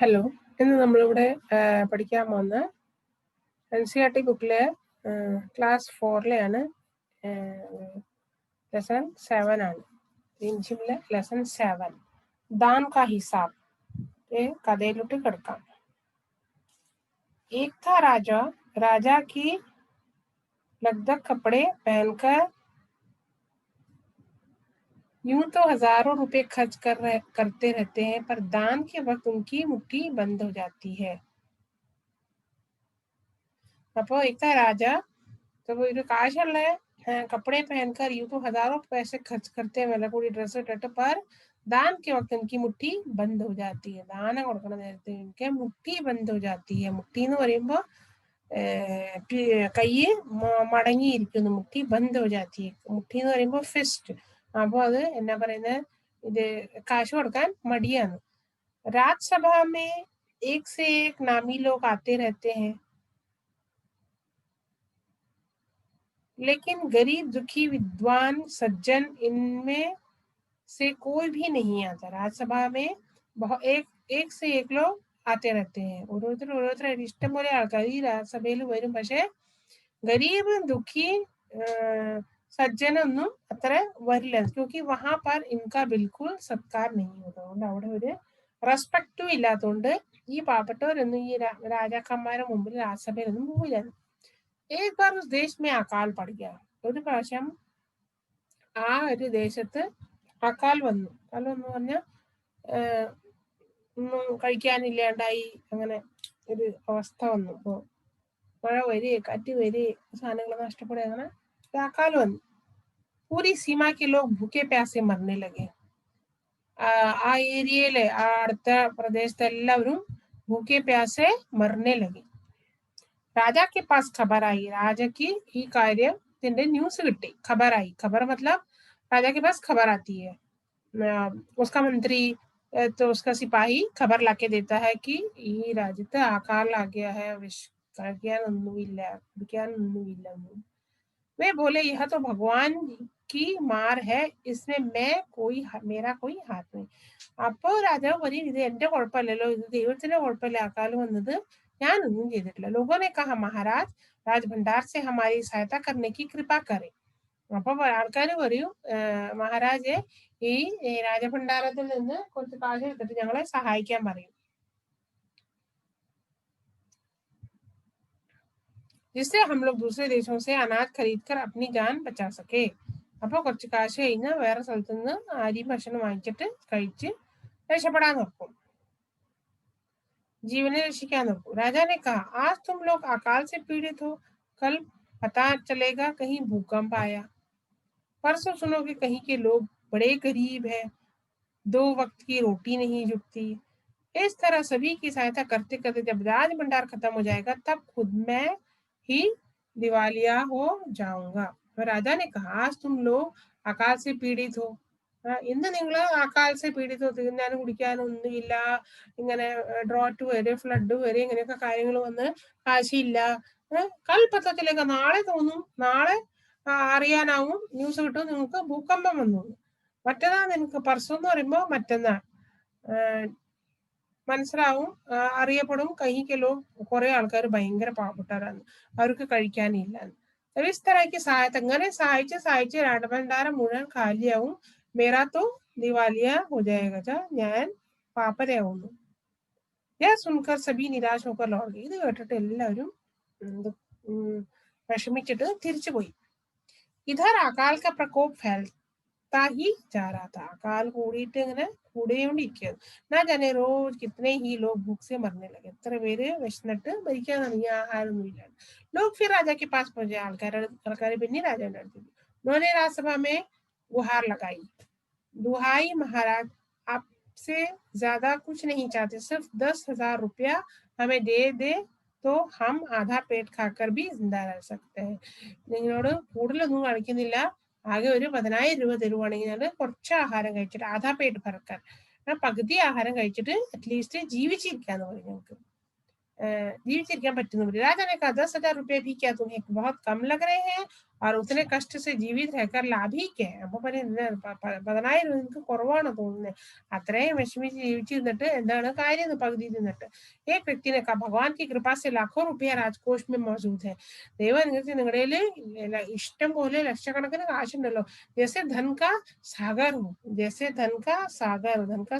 Hello, ഇന്ന് നമ്മളിവിടെ പഠിക്കാൻ പോകുന്ന NCERT ബുക്കിലെ ക്ലാസ് 4ലെയാണ്. ലെസൺ 7 ആണ്. ഇഞ്ചിലെ ലെസൺ 7 दान का हिसाब. കഥയിലോട്ട് കിടക്കാം. एक था राजा, राजा की लगदग कपड़े पहनकर यूं तो हजारों रुपए खर्च करते रहते हैं, पर दान के वक्त उनकी मुट्ठी बंद हो जाती है. അപ്പോൾ एक राजा तो वो जो काशल है कपड़े पहनकर यूं तो हजारों पैसे खर्च करते हैं, मतलब पूरी ड्रेस इट पर दान के वक्त उनकी मुट्ठी बंद हो जाती है. दान കൊടുക്കുന്ന നേരത്തെ उनके मुट्ठी बंद हो जाती है. मुट्ठी എന്ന് പറയുമ്പോൾ കൈ മടങ്ങിയിരിക്കുന്നു. മുട്ടി ബന്ദ് हो जाती है. മുട്ടി എന്ന് പറയുമ്പോൾ ഫിസ്റ്റ്. അപ്പോൾ അത് എന്നാ പറയുന്നത്, ഇത് കാശ് കൊടുക്കാൻ മടിയാണ്. राज्यसभा में एक से एक नामी लोग आते रहते हैं, लेकिन गरीब दुखी विद्वान सज्जन इनमें से कोई भी नहीं आता. राज्यसभा में एक से एक लोग आते रहते हैं. ഓരോരുത്തർ ഇഷ്ടം പോലെ ആൾക്കാർ ഈ രാജ്യസഭയിൽ വരും. പക്ഷെ ഗരീബ് ദുഃഖി സജ്ജനൊന്നും അത്ര വരില്ല. ക്യോക്കി വഹാ പർ ഇൻകാ ബിൽക്കുൽ സത്കാർ നെഹി ഹോതാ. അതുകൊണ്ട് അവിടെ ഒരു റെസ്പെക്റ്റും ഇല്ലാത്തതുകൊണ്ട് ഈ പാവപ്പെട്ടവരൊന്നും ഈ രാജാക്കന്മാരുടെ മുമ്പിൽ രാജ്യസഭയിലൊന്നും പോവില്ല. एक बार उस देश में अकाल पड़ गया. ഒരു പ്രാവശ്യം ആ ഒരു ദേശത്ത് അകാൽ വന്നു. അകാൽ വന്നു പറഞ്ഞാൽ ഒന്നും കഴിക്കാനില്ലാണ്ടായി, അങ്ങനെ ഒരു അവസ്ഥ വന്നു. ഇപ്പോൾ മഴ വരെ, കാറ്റ് വരെ, സാധനങ്ങൾ നഷ്ടപ്പെടുക, അങ്ങനെ അകാൽ വന്നു. पूरी सीमा के लोग भूखे प्यासे मरने लगे. ആ ഏരിയയിലെ ആ അടുത്ത പ്രദേശത്തെ എല്ലാവരും ഭൂക്കെ പ്യാസെ മറने लगे. राजा के पास खबर आई. राजा की ഈ കാര്യത്തിന്റെ ന്യൂസ് കിട്ടി. खबर आई. खबर मतलब राजा के पास खबर आती है. उसका मंत्री तो उसका सिपाही खबर लाके देता है कि ഈ രാജ്യത്ത് അകാൽ आ गया है, കഴിക്കാനൊന്നുമില്ല, കുടിക്കാനൊന്നുമില്ല. वे बोले यह तो भगवान की मार है, इसमें मेरा कोई हाथ नहीं. അപ്പോ രാജാവ് പറയും, ഇത് എന്റെ കുഴപ്പമില്ലല്ലോ, ഇത് ദൈവത്തിന്റെ കുഴപ്പമില്ല അകാലം വന്നത്, ഞാനൊന്നും ചെയ്തിട്ടില്ല. लोगों ने कहा महाराज राज भंडार से हमारी सहायता करने की कृपा करें. അപ്പൊ ആൾക്കാര് പറയും, മഹാരാജെ ഈ രാജഭണ്ഡാരത്തിൽ നിന്ന് കുറച്ച് കാശ് എടുത്തിട്ട് ഞങ്ങളെ സഹായിക്കാൻ പറയും. जिससे हम लोग दूसरे देशों से अनाज खरीदकर अपनी जान बचा सके. അപ്പോൾ കുറച്ച് കാശ് കഴിഞ്ഞാൽ വേറെ സ്ഥലത്ത് നിന്ന് അരി ഭക്ഷണം വാങ്ങിച്ചിട്ട് കഴിച്ച് രക്ഷപ്പെടാൻ നോക്കും, जीवने रक्षिക്കാൻ നോക്കും. राजा ने कहा आज तुम लोग अकाल से पीड़ित हो, कल पता चलेगा कहीं भूकंप आया, परसों सुनोगे कहीं के लोग बड़े गरीब है, 2 वक्त की रोटी नहीं जुटती. इस तरह सभी की सहायता करते करते जब राज भंडार खत्म हो जाएगा, तब खुद मैं ही दिवालिया हो जाऊंगा. राजा ने कहा आज तुम लोग अकाल से पीड़ित हो, ഇന്ന് നിങ്ങൾ അകാൽ से पीड़ित हो, തിന്നാനും കുടിക്കാനും ഒന്നുമില്ല, ഇങ്ങനെ ഡ്രോട്ട് വരെ, ഫ്ലഡ് വരെ, ഇങ്ങനെയൊക്കെ കാര്യങ്ങൾ വന്ന് കാശില്ല. കൽപ്പത്തത്തിലേക്ക് നാളെ തോന്നും, നാളെ അറിയാനാവും, ന്യൂസ് കിട്ടും നിങ്ങൾക്ക് ഭൂകമ്പം വന്നു. മറ്റന്നാ നിങ്ങൾക്ക് പർസം എന്ന് പറയുമ്പോൾ മറ്റന്നാൾ മനസ്സിലാവും, അറിയപ്പെടും, കഹിക്കലോ കുറെ ആൾക്കാർ ഭയങ്കര പാവപ്പെട്ടവരാണ്, അവർക്ക് കഴിക്കാനില്ല. इस तरह की सहायता അങ്ങനെ സഹായിച്ച് രാജഭണ്ഡാരം മുഴുവൻ കാലിയാവും. മേരാ തോ ദിവാലിയ ഹോ ജായേഗ, ഞാൻ പാപ്പരയാവുന്നു. यह सुनकर सभी निराश होकर लौट गए. ഇത് കേട്ടിട്ട് എല്ലാവരും വിഷമിച്ചിട്ട് തിരിച്ചുപോയി. इधर अकाल का प्रकोप फैलता ही जा रहा था. अकाल കൂടിയിട്ട് ഇങ്ങനെ കൂടിയോണ്ടിരിക്കുകയാണ്. ना जाने रोज कितने ही लोग भूख से मरने लगे. എത്ര പേര് വിശന്നിട്ട് മരിക്കാൻ തുടങ്ങി, ആഹാരമൊന്നുമില്ല. लोग फिर राजा के पास पहुंचे. ആൾക്കാർ പിന്നെ രാജാവിന്റെ അടുത്ത്. उन्होंने राज्यसभा में गुहार लगाई, दुहाई महाराज आपसे ज्यादा कुछ नहीं चाहते, सिर्फ 10,000 रुपया हमें दे दे तो हम आधा पेट खाकर भी जिंदा रह सकते हैं. നിങ്ങളോട് കൂടുതലൊന്നും കാണിക്കുന്നില്ല, ആകെ ഒരു 10,000 രൂപ തരുവാണെങ്കിൽ കുറച്ച് ആഹാരം കഴിച്ചിട്ട്, ആധാ പേട്ട് ഭർക്കാൻ, പകുതി ആഹാരം കഴിച്ചിട്ട് അറ്റ്ലീസ്റ്റ് ജീവിച്ചിരിക്കാന്ന് പറയും. ഞങ്ങൾക്ക് ജീവിച്ചിരിക്കാൻ പറ്റുന്നു. राजा ने कहा 10,000 रुपए भी क्या तुम्हें बहुत कम लग रहे हैं और उतने कष्ट से जीवित रहकर लाभ ही क्या है? അപ്പൊ പറയും 10,000 നിങ്ങൾക്ക് കുറവാണ് തോന്നുന്നത്, അത്രയും വിഷമിച്ച് ജീവിച്ചിരുന്നിട്ട് എന്താണ് കാര്യം പകുതി നിന്നിട്ട്. एक व्यक्ति ने कहा भगवान की कृपा से लाखों रुपया राजकोष में मौजूद है. ദൈവം അനുഗ്രഹിച്ച് നിങ്ങളുടെ ഇഷ്ടം പോലെ ലക്ഷക്കണക്കിന് കാശുണ്ടല്ലോ. ജैसे धन का सागर हो, जैसे धन का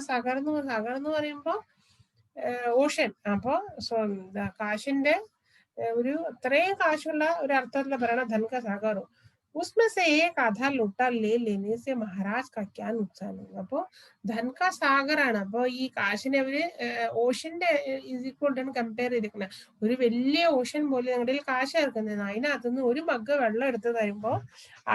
सागर എന്ന് പറയുമ്പോൾ ഓഷൻ. അപ്പൊ കാശിന്റെ ഒരു അത്രയും കാശുള്ള ഒരു അർത്ഥത്തിലുള്ള പറയണ ധൻ का सागर हो, उसमें से एक आधा लोटा ले लेने से महाराज का क्या नुकसान होगा. അപ്പൊ ധൻ का सागर ആണ്. അപ്പൊ ഈ കാശിനെ അവര് ഓഷന്റെ ഈസ് ഈക്വൽ ടു കമ്പയർ ചെയ്തിരിക്കുന്നത്. ഒരു വലിയ ഓഷൻ പോലെ നിങ്ങളുടെ കാശ് ഇറക്കുന്നത്, അതിനകത്തുനിന്ന് ഒരു മഗ് വെള്ളം എടുത്ത് തരുമ്പോ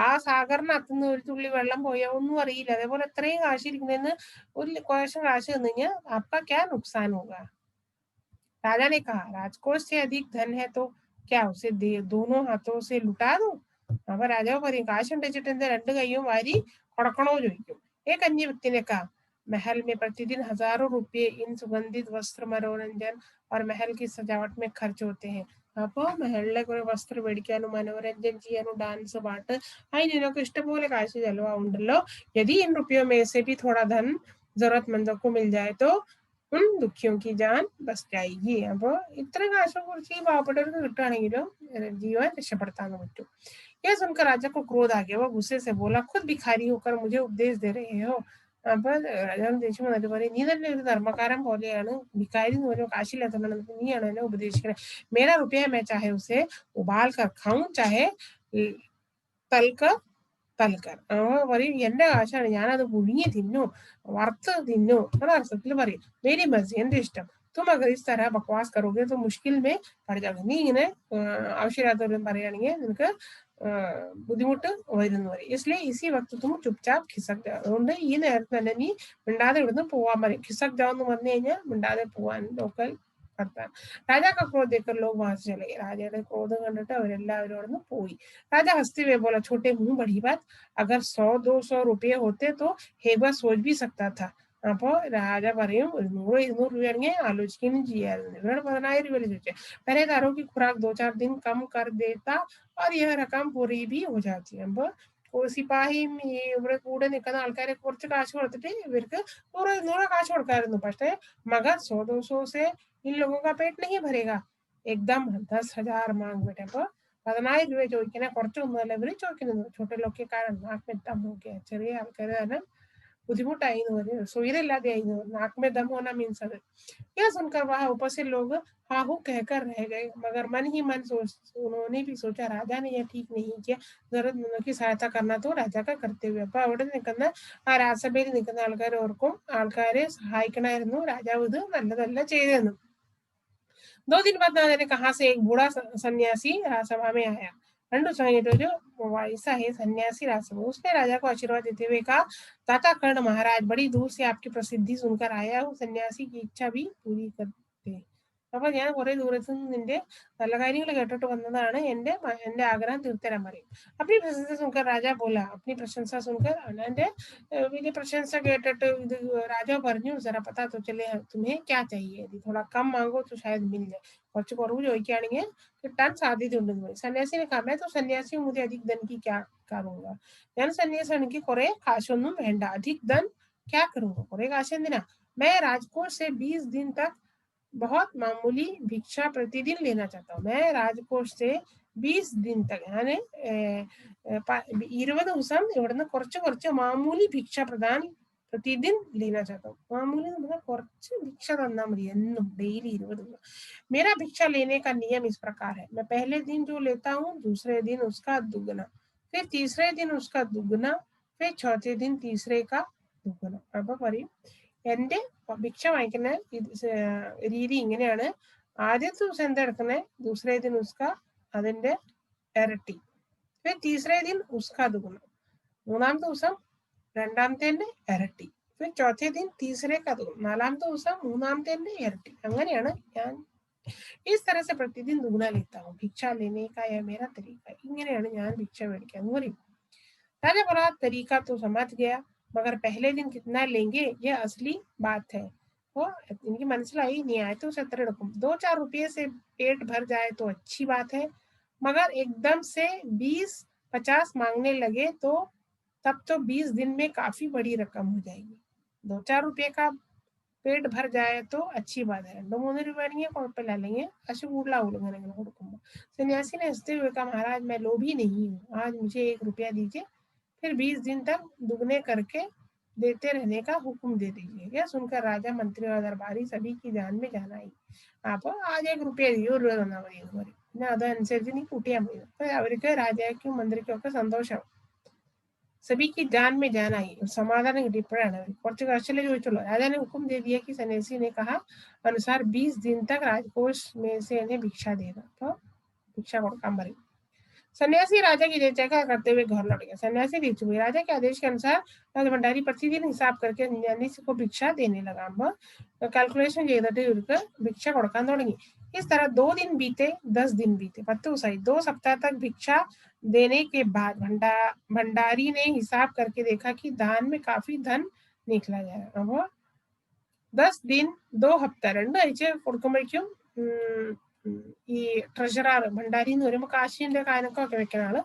ആ സാഗറിനകത്തുനിന്ന് ഒരു തുള്ളി വെള്ളം പോയാ ഒന്നും അറിയില്ല. അതേപോലെ എത്രയും കാശ് ഇരിക്കുന്നതിന് ഒരു കുറേശ്ശെ കാശ് തന്നു കഴിഞ്ഞാൽ आपका क्या नुकसान होगा. राजा ने कहा राजकोष से अधिक धन है तो क्या उसे दोनों हाथों से लुटा दो. അപ്പൊ രാജാവ് പറയും കാശുണ്ട് വെച്ചിട്ട് എന്താ രണ്ട് കൈയും വാരി കൊടുക്കണോ ചോദിക്കും. एक अन्य व्यक्ति ने कहा महल में प्रतिदिन हजारों रुपये इन सुगंधित वस्त्र मनोरंजन और महल की सजावट में खर्च होते हैं. അപ്പോ മെഹലിലെ കുറെ വസ്ത്രം മേടിക്കാനും മനോരഞ്ജൻ ചെയ്യാനും ഡാൻസ് പാട്ട് അതിനൊക്കെ ഇഷ്ടംപോലെ കാശ് ചെലവാവുണ്ടല്ലോ. यदि इन रुपयों में से भी थोड़ा धन जरूरतमंदों को मिल जाए तो उन दुखियों की जान बच जाएगी. അപ്പൊ ഇത്ര കാശെ കുറിച്ച് ഈ പാവപ്പെട്ടവർക്ക് കിട്ടുകയാണെങ്കിലും ജീവൻ രക്ഷപ്പെടുത്താൻ പറ്റും. यह सुनकर राजा को क्रोध आ गया. वो गुस्से से बोला खुद भिखारी होकर मुझे उपदेश दे रहे हो. അപ്പൊ രാജാവ് ദേഷ്യം വന്നിട്ട് പറയും നീ തന്നെ ഒരു ധർമ്മക്കാരൻ പോലെയാണ്, ഭിക്കാരി എന്ന് പറയുമ്പോൾ കാശില്ലാത്തതാണ്, നീയാണ് എന്നെ ഉപദേശിക്കുന്നത്. मेरा रुपया मैं चाहे उसे उबाल कर खाऊं चाहे तलकर തൽക്കർ. പറയും എന്റെ കാശാണ്, ഞാനത് പുഴുങ്ങി തിന്നു വറുത്ത് തിന്നു എന്ന അർത്ഥത്തിൽ പറയും. മേരി മർസി, എന്റെ ഇഷ്ടം. തും അഗർ ഇസ് തരഹ ബക്വാസ് കരോगे तो मुश्किल में पड़ जाओगे. നീ ഇങ്ങനെ ആവശ്യമില്ലാത്തവരും പറയുകയാണെങ്കിൽ നിനക്ക് ബുദ്ധിമുട്ട് വരുന്നു പറയും. इसलिए इसी वक्त तुम चुपचाप खिसक जाओ. അതുകൊണ്ട് ഈ നേരത്തെ തന്നെ നീ മിണ്ടാതെ ഇവിടുന്ന് പോവാൻ പറയും. खिसक जाओ എന്ന് പറഞ്ഞു കഴിഞ്ഞാൽ മിണ്ടാതെ പോവാൻ ലോക്കൽ ഭർത്താൻ. राजा का क्रोध देखकर लोग वहां से चले गए. രാജയുടെ ക്രോധം കണ്ടിട്ട് അവരെല്ലാവരും അവിടെ നിന്ന് പോയി. राजा हंसते हुए बोला छोटे मुंह बड़ी बात, अगर 100-200 रुपये होते तो एक बार सोच भी सकता था. അപ്പോ രാജ പറയും ഒരു 100-200 രൂപയാണെങ്കിൽ ആലോചിക്കുകയും ചെയ്യായിരുന്നു. ഇവരോട് 10,000 രൂപ ചോദിച്ചേ. പരേതാരോ की खुराक 2-4 दिन कम कर देता और यह रकम पूरी भी हो जाती. അപ്പൊ സിപ്പാഹിയും ഈ ഇവിടെ കൂടെ നിൽക്കുന്ന ആൾക്കാരെ കുറച്ച് കാശ് കൊടുത്തിട്ട് ഇവർക്ക് 100 കാശ് കൊടുക്കായിരുന്നു. പക്ഷേ മഗർ 100-200 से इन लोगों का पेट नहीं भरेगा. एकदम 10,000 मांग बैठे. അപ്പൊ 10,000 രൂപ ചോദിക്കണേ കുറച്ചൊന്നുമല്ല ഇവര് ചോദിക്കുന്നത്. छोटे लोग के कारण नाक में दम हो गया. ചെറിയ ആൾക്കാർ കാരണം बुद्धिमुटाई नहीं हो रही, सोईरे ला दे नाक में दम होना मीन्स अगर. यह सुनकर वहां ऊपर से लोग हाहू कहकर रह गए, मगर मन ही मन उन्होंने भी सोचा राजा ने यह ठीक नहीं किया, जरूरतमंदों की सहायता करना तो राजा का कर्तव्य. അപ്പൊ അവിടെ നിൽക്കുന്ന ആ രാജസഭയിൽ നിൽക്കുന്ന ആൾക്കാരോർക്കും ആൾക്കാരെ സഹായിക്കണമായിരുന്നു, രാജാവ് ഇത് നല്ലതല്ല ചെയ്തെന്നും. 2 दिन बाद राजा ने कहा से एक बूढ़ा सन्यासी राजसभा में आया. 2 ദിവസം കഴിഞ്ഞിട്ട് ഒരു വയസ്സായ സന്യാസി രാജസഭ. उसने राजा को आशीर्वाद देते हुए कहा दाता कर्ण महाराज, बड़ी दूर से आपकी प्रसिद्धि सुनकर आया हूँ, सन्यासी की इच्छा भी पूरी करते. അപ്പൊ ഞാൻ കുറെ ദൂരത്ത് നിന്ന് നിന്റെ നല്ല കാര്യങ്ങൾ കേട്ടിട്ട് വന്നതാണ്, എന്റെ ആഗ്രഹം തീർത്തരാൻ പറയും. अपनी प्रशंसा सुनकर राजा बोला, अपनी प्रशंसा सुनकर എന്റെ വലിയ പ്രശംസ കേട്ടിട്ട് ഇത് രാജാവ് പറഞ്ഞു जरा पता तो चले तुम्हें क्या चाहिए, यदि थोड़ा कम मांगो तो शायद मिल जाए. കുറച്ച് കുറവ് ചോദിക്കുകയാണെങ്കിൽ കിട്ടാൻ സാധ്യതയുണ്ടെന്ന് പറയും. സന്യാസിനെ कहा मैं तो सन्यासी हूं, मुझे अधिक धन की क्या करूंगा. ഞാൻ സന്യാസി, എനിക്ക് കുറെ കാശൊന്നും വേണ്ട. अधिक धन क्या करूंगा, കുറെ കാശ് എന്തിനാ. मैं राजकोट से 20 दिन तक बहुत मामूली भिक्षा प्रतिदिन लेना चाहता हूँ. मैं राजकोष से 20 दिन तक यानी 20 ദിവസം ഇവിടുന്ന് കുറച്ച് കുറച്ച് മാമൂലി ഭിക്ഷ പ്രദാൻ प्रतिदिन लेना चाहता हूँ. मामूली मतलब കുറച്ച് ഭിക്ഷ തന്നാ മതി എന്നും डेली 20 ദിവസം. मेरा भिक्षा लेने का नियम इस प्रकार है, मैं पहले दिन जो लेता हूँ दूसरे दिन उसका दुगना, फिर तीसरे दिन उसका दुगना, फिर चौथे दिन तीसरे का दुगना. അപ്പൊ പറയും എന്റെ ഭിക്ഷ വാങ്ങിക്കുന്ന രീതി ഇങ്ങനെയാണ്. ആദ്യത്തെ ദിവസം എന്താ എടുക്കണേ, ദൂസരേ ദിൻ ഉസ്ക അതിന്റെ ഇരട്ടി, फिर तीसरे दिन उसका दुगना, മൂന്നാമത്തെ ദിവസം രണ്ടാമത്തെ ഇരട്ടി, फिर चौथे दिन तीसरे का दुगना, നാലാമത്തെ ദിവസം മൂന്നാമത്തെ ഇരട്ടി. അങ്ങനെയാണ് ഞാൻ इस तरह से प्रतिदिन दुगना लेता हूँ. भिक्षा लेने का यह मेरा तरीका. ഇങ്ങനെയാണ് ഞാൻ ഭിക്ഷ മേടിക്കാൻ പറയും. राजा बोला तरीका तो समझ गया, मगर पहले दिन कितना लेंगे यह असली बात है. वो इनकी മനസ്സിലായി नहीं आए तो उसे अत्र रकम 2-4 रुपये से पेट भर जाए तो अच्छी बात है, मगर एकदम से 20-50 मांगने लगे तो तब तो 20 दिन में काफी बड़ी रकम हो जाएगी. 2-4 रुपये का पेट भर जाए तो अच्छी बात है. 2-3 രൂപയാണെങ്കിൽ കുഴപ്പമില്ല, अशी उड़ला उड़ങ്ങനെ കൊടുക്കുമ്പോൾ सन्यासी ने हंसते हुए कहा, महाराज मैं लोभी नहीं हूँ, आज मुझे 1 रुपया दीजिए, फिर 20 दिन तक दुगने करके देते रहने का हुक्म दे दीजिए. यह सुनकर राजा, मंत्री और दरबारी सभी की जान में जान आई. അപ്പോൾ आज 1 रुपया दियो തന്നാ മതി എന്ന് പറയും. പിന്നെ അതനുസരിച്ച് നീ കൂട്ടിയാൽ മതി. അപ്പോൾ അവർക്ക് രാജാക്കും മന്ത്രിക്കും ഒക്കെ സന്തോഷം. सभी की जान में जान आई. समाधान किട്ടിയപ്പോഴാണ് കുറച്ച് കാശല്ലേ ചോദിച്ചുള്ളൂ. राजा ने हुक्म दे दिया कि सन्यासी ने कहा अनुसार 20 दिन तक राजकोष में से इन्हें भिक्षा देना. तो भिक्षा കൊടുക്കാൻ പറയും. सन्यासी राजा की जयजयकार करते हुए घर लौट गया. सन्यासी भिक्षु हुए. राजा के आदेश के अनुसार राजभंडारी प्रतिदिन हिसाब करके सन्यासी को भिक्षा देने लगा. कैलकुलेशन ചെയ്തിട്ട് ഇവർക്ക് ഭിക്ഷ കൊടുക്കാൻ തുടങ്ങി. इस तरह 2 दिन बीते, 10 दिन बीते. 10 ദിവസമായി. 2 सप्ताह तक भिक्षा देने के बाद भंडारी ने हिसाब करके देखा कि दान में काफी धन निकला जाए. അപ്പോൾ 10 दिन 2 हफ्ता 2 ആഴ്ച കൊടുക്കുമ്പോഴേക്കും ഈ ട്രഷറർ ഭണ്ഡാരി എന്ന് പറയുമ്പോൾ കാശിന്റെ കാനൊക്കെ വെക്കുന്ന ആള്.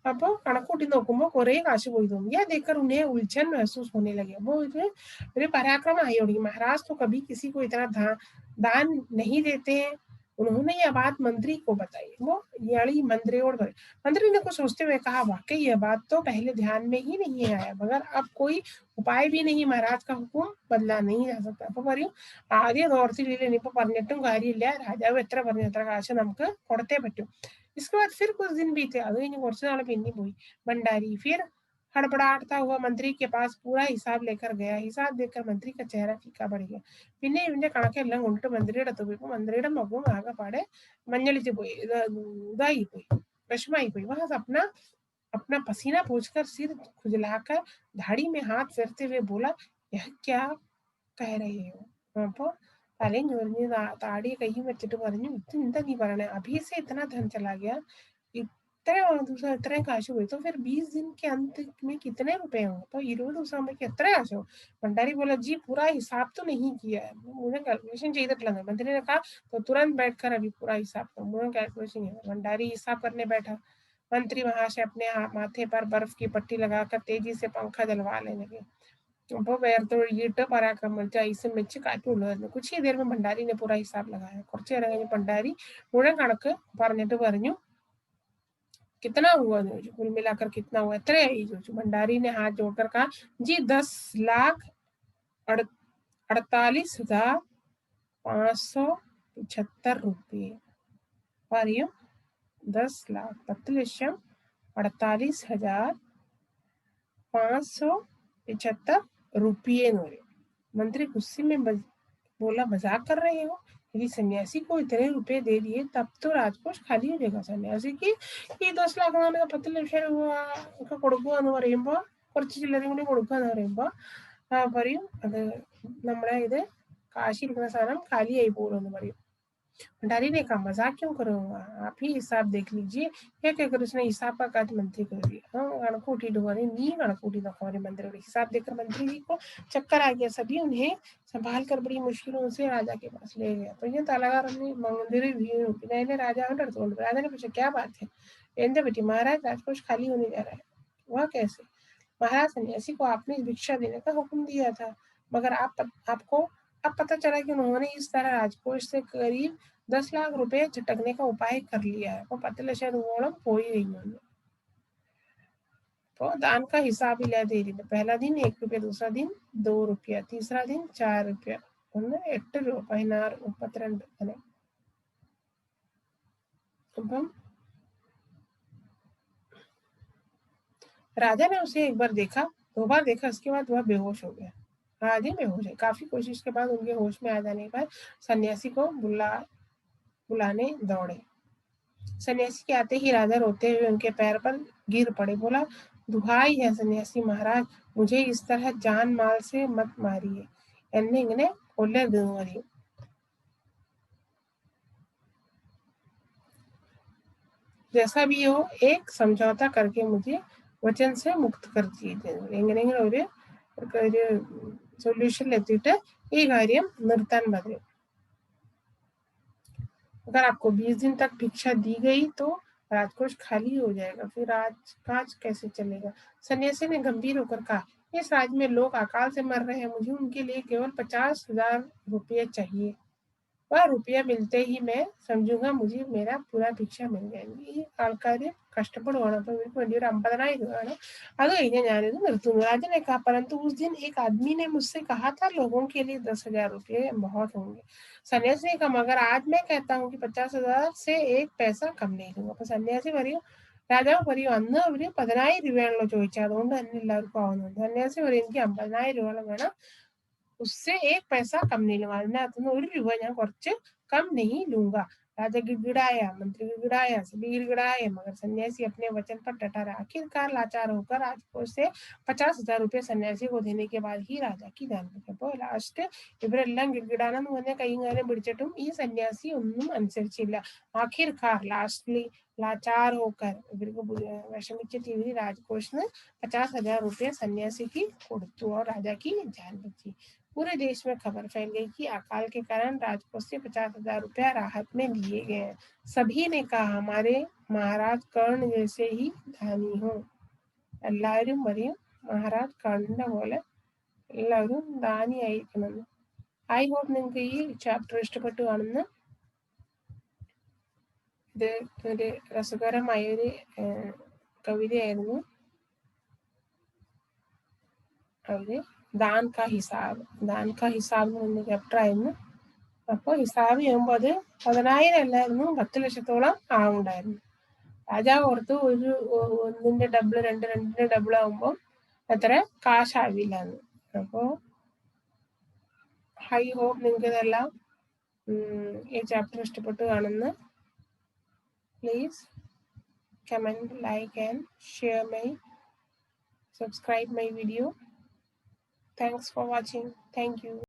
അപ്പോൾ കണക്കൂട്ടി നോക്കുമ്പോൾ കുറെ കാശ് പോയി തോന്നും. या देखकर उन्हें उलझन महसूस होने लगे. वो ഒരു പരാക്രമമായി തുടങ്ങി. महाराज तो कभी किसी को इतना दान नहीं देते हैं. उन्होंने यह बात मंत्री को बताई. वो यानी मंत्रियों पर मंत्री ने कुछ सोचते हुए कहा, वाकई यह बात तो पहले ध्यान में ही नहीं आया, मगर अब कोई उपाय भी नहीं. महाराज का हुक्म बदला नहीं जा सकता. അപ്പൊ പറയും ആദ്യം ഓർത്തില്ല, ഇനിയിപ്പോ പറഞ്ഞിട്ടും കാര്യമില്ല, രാജാവ് എത്ര പറഞ്ഞു അത്ര കാശ് നമുക്ക് കൊടുത്തേ പറ്റൂ. इसके बाद फिर कुछ दिन बीते. അത് കഴിഞ്ഞ് കുറച്ച് നാൾ പിന്നെ പോയി. भंडारी फिर हड़बड़ाता हुआ मंत्री के पास पूरा हिसाब लेकर गया. हिसाब देखकर मंत्री का चेहरा फीका पड़ गया. പിന്നെ ഇവന്റെ കണക്കെല്ലാം കൊണ്ടിട്ട് മന്ത്രിയുടെ അടുത്ത് പോയപ്പോൾ മന്ത്രിയുടെ മുഖം ആകെപ്പാടെ മഞ്ഞളിച്ച് പോയി, ഇതായി പോയി, വിഷമായി പോയി. वहां अपना अपना पसीना पोंछकर सिर खुजलाकर धाड़ी में हाथ फेरते हुए बोला, यह क्या कह रहे हो? അപ്പൊ തലയും ചൊറിഞ്ഞ് താടി കൈയും വെച്ചിട്ട് പറഞ്ഞു, ഇത് എന്താ നീ പറയണേ? अभी से इतना धन चला गया, ഇത്രയും ദിവസം ഇത്രയും കാശ് പോയി. तो फिर 20 दिन के अंत में कितने रुपए होंगे? तो 20 ദിവസം ആകുമ്പോഴേക്ക് എത്ര കാശോ? भंडारी बोला, जी पूरा हिसाब तो नहीं किया है, मुझे कैलकुलेशन ചെയ്തിട്ടില്ല. मंत्री ने कहा, तो तुरंत बैठकर अभी पूरा हिसाब करो, मुझे कैलकुलेशन है. भंडारी हिसाब करने बैठा. मंत्री वहां से अपने माथे पर बर्फ की पट्टी लगाकर तेजी से पंखा जलवाने लगे. അപ്പോൾ വേർത്തൊഴുകിയിട്ട് പരാക്രമം വെച്ച് ഐസും വെച്ച് കാറ്റുള്ളായിരുന്നു. कुछ ही देर में भंडारी ने पूरा हिसाब लगाया. കുറച്ചു നേരം കഴിഞ്ഞ് ഭണ്ഡാരി മുഴുവൻ കണക്ക് പറഞ്ഞിട്ട് പറഞ്ഞു, कितना हुआ? कुल मिलाकर कितना हुआ? एत्रयाई जो भंडारी ने हाथ जोड़कर कहा, जी 10,48,575 रुपये. പറയൂ, 10,48,575 रुपये എന്ന് പറയും. मंत्री गुस्से में बोला, मजाक कर रहे हो? यदि सन्यासी को इतने रुपए दे दिए तब तो राजकोष खाली हो जाएगा. സന്യാസിക്ക് ഈ 10 ലക്ഷം 10 ലക്ഷം രൂപ ഒക്കെ കൊടുക്കുക എന്ന് പറയുമ്പോൾ, കുറച്ച് ചില്ലറയും കൂടി കൊടുക്കുക എന്ന് പറയുമ്പോൾ പറയും, അത് നമ്മുടെ ഇത് കാശിരിക്കുന്ന സാധനം കാലിയായി പോകുമെന്ന് പറയും. भंडारी ने कहा, मजाक क्यों करूंगा, आप ही हिसाब देख लीजिए. यह कहकर उसने हिसाब का काज मंत्री को दिया. കണക്കൂട്ടിയിട്ട് പറയും, നീ കണക്കൂട്ടി നോക്കാം പറയും मंत्रियों. हिसाब देखकर मंत्री जी को चक्कर आ गया. सभी उन्हें संभाल कर बड़ी मुश्किलों से राजा के पास ले गया. तो ये തലകറ मंदिर भीड़. പിന്നെ അതിനെ രാജാവിന്റെ അടുത്ത് കൊണ്ടുപോയി. राजा ने पूछा, क्या बात है? എന്താ പറ്റി? महाराज राजकोष खाली होने जा रहा है. वह कैसे? महाराज सन्यासी को आपने भिक्षा देने का हुक्म दिया था, मगर आपको अब पता चला कि उन्होंने इस तरह राजकोष से करीब 10 लाख रुपए झटकने का उपाय कर लिया है. वो 10 ലക്ഷം രൂപയോളം പോയി കഴിഞ്ഞു. तो दान का हिसाब इला दे रही. पहला दिन 1 रुपया, दूसरा दिन 2 रुपया, तीसरा दिन 4 रुपया, 8 രൂപ, 16, 32 അങ്ങനെ. അപ്പം राजा ने उसे एक बार देखा, 2 बार देखा, इसके बाद वह बेहोश हो गया. आधे बेहोश है. काफी कोशिश के बाद उनके होश में आ जाने पर सन्यासी को बुलाने दौड़े. सन्यासी के आते ही राजा रोते हुए उनके पैर पर गिर पड़े. बोला, दुहाई है सन्यासी महाराज, मुझे इस तरह जान माल से मत मारिए. എന്നെ ഇങ്ങനെ കൊല്ലരുതെന്ന് പറയും. जैसा भी हो एक समझौता करके मुझे वचन से मुक्त कर दीजिए. എങ്ങനെയെങ്കിലും ഒരു സൊല്യൂഷനിലെത്തിയിട്ട് ഈ കാര്യം നിർത്താൻ പറയും. अगर आपको 20 दिन तक भिक्षा दी गई तो राजकोष खाली हो जाएगा, फिर राजकाज कैसे चलेगा। सन्यासी ने गंभीर होकर कहा, इस राज्य में लोग अकाल से मर रहे हैं, मुझे उनके लिए केवल 50,000 रुपये चाहिए। वह रुपया मिलते ही मैं समझूंगा मुझे मेरा पूरा ഭിക്ഷ മിൽ जाएगी. ഈ ആൾക്കാർ കഷ്ടപ്പെടുവാണ്, അപ്പൊ ഇവർക്ക് വേണ്ടി ഒരു 50,000 രൂപ വേണം, അത് കഴിഞ്ഞാൽ ഞാനിത് നിർത്തുന്നു. राजा ने कहा, परंतु उस दिन एक आदमी ने मुझसे कहा था लोगों के लिए 10,000 रुपये बहुत होंगे. സന്യാസി ने कहा, मगर आज मैं कहता हूँ कि 50,000 से एक पैसा कम नहीं दूंगा. അപ്പൊ സന്യാസി പറയും, രാജാവ് പറയും, അന്ന് അവര് 10,000 രൂപയാണല്ലോ ചോദിച്ചത്, അതുകൊണ്ട് തന്നെ എല്ലാവർക്കും ആവുന്നുണ്ട്. സന്യാസി പറയും, എനിക്ക് 50,000 രൂപ വേണം, उससे एक पैसा कम नहीं लूंगा, അതിനകത്തുനിന്ന് ഒരു രൂപ ഞാൻ കുറച്ച് कम नहीं लूंगा. राजा गिड़गिड़ाया, मंत्री गिड़गिड़ाया, सभी गिड़गिड़ाए, मगर सन्यासी अपने वचन पर डटा रहा. आखिरकार लाचार होकर राजकोष से 50,000 रुपये सन्यासी को देने के बाद ही राजा की जान बची. അപ്പോൾ ലാസ്റ്റ് ഇവരെല്ലാം ഗിഡ്ഗിഡാണെന്ന് പറഞ്ഞ കൈയും കാര്യം പിടിച്ചിട്ടും ഈ സന്യാസി ഒന്നും അനുസരിച്ചില്ല. ആഖിർക്കാർ ലാസ്റ്റ്ലി लाचार होकर ഇവർക്ക് വിഷമിച്ചിട്ട് ഇവര് രാജകോഷിന് 50,000 रुपये सन्यासी की കൊടുത്തു और राजा की जान बची. पूरे देश में खबर फैल गई कि अकाल के कारण राजकोष से 50,000 रुपया राहत में दिए गए हैं. सभी ने कहा, हमारे महाराज कर्ण जैसे ही दानी हो. എല്ലാവരും പറയും, മഹാരാജ് കർണിന്റെ പോലെ എല്ലാവരും ദാനിയായിരിക്കണം. ഐ ഹോപ്പ് നിങ്ങൾക്ക് ഈ ചാപ്റ്റർ ഇഷ്ടപ്പെട്ടു കാണുന്നു. ഇത് ഒരു രസകരമായ ഒരു കവിതയായിരുന്നു. അവര് ദാൻ കാ ഹിസാബ് എന്ന് പറഞ്ഞ ചാപ്റ്റർ ആയിരുന്നു. അപ്പോൾ ഹിസാബ് ചെയ്യുമ്പോൾ അത് 10,000 അല്ലായിരുന്നു, 10 ലക്ഷത്തോളം ആവുണ്ടായിരുന്നു. രാജാവ് ഓർത്ത് ഒന്നിന്റെ ഡബിൾ, രണ്ടിന്റെ ഡബിൾ ആവുമ്പോൾ അത്ര കാശാവില്ല. അപ്പോൾ ഐ ഹോപ്പ് നിങ്ങൾക്ക് ഇതെല്ലാം ഈ ചാപ്റ്റർ ഇഷ്ടപ്പെട്ടു കാണുന്നു. Please comment, like and share subscribe my video. Thanks for watching. Thank you.